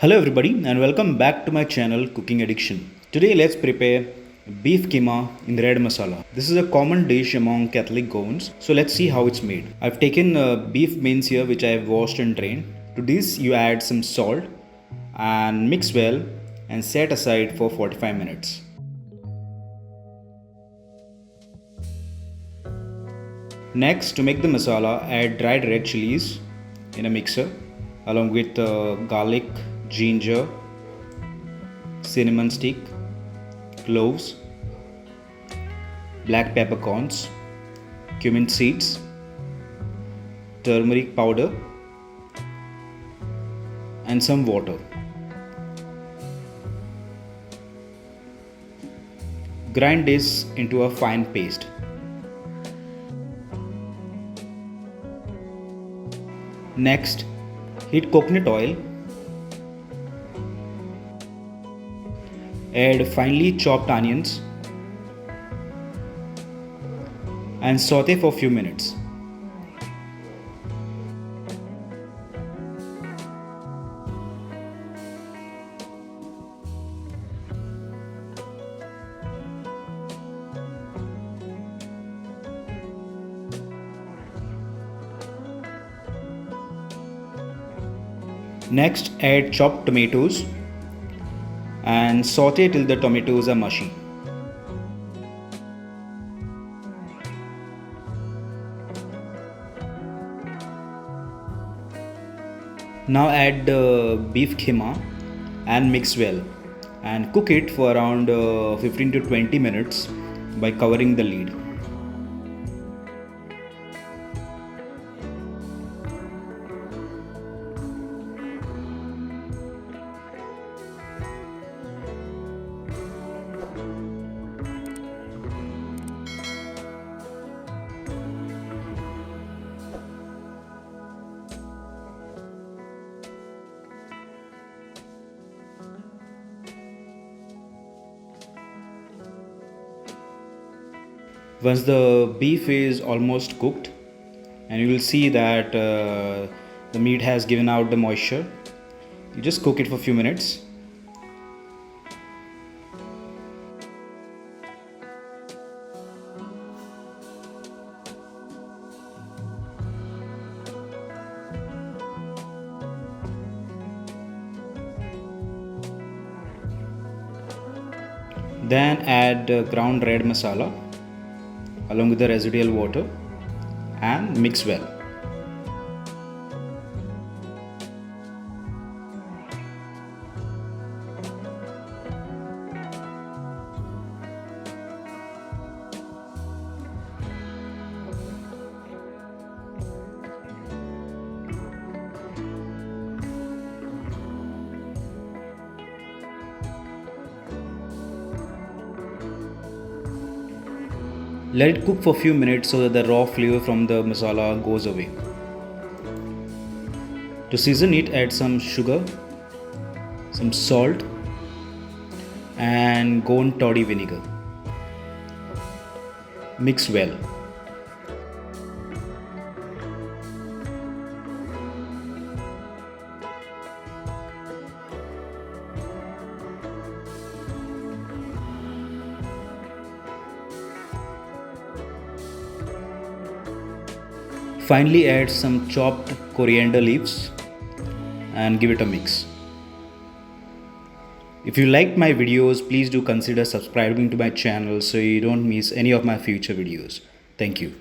Hello everybody and welcome back to my channel Cooking Addiction. Today let's prepare beef keema in red masala. This is a common dish among Catholic Goans. So let's see how it's made. I've taken beef mince here which I have washed and drained. To this you add some salt and mix well and set aside for 45 minutes. Next, to make the masala, add dried red chilies in a mixer along with garlic, ginger, cinnamon stick, cloves, black peppercorns, cumin seeds, turmeric powder and some water. Grind this into a fine paste. Next, heat coconut oil. Add finely chopped onions and saute for a few minutes. Next, add chopped tomatoes and saute till the tomatoes are mushy. Now add the beef keema and mix well and cook it for around 15 to 20 minutes by covering the lid. Once the beef is almost cooked and you will see that the meat has given out the moisture, you just cook it for a few minutes. Then add ground red masala along with the residual water and mix well. Let it cook for a few minutes so that the raw flavor from the masala goes away. To season it, add some sugar, some salt and Goan toddy vinegar. Mix well. Finally add some chopped coriander leaves and give it a mix. If you liked my videos, please do consider subscribing to my channel so you don't miss any of my future videos. Thank you.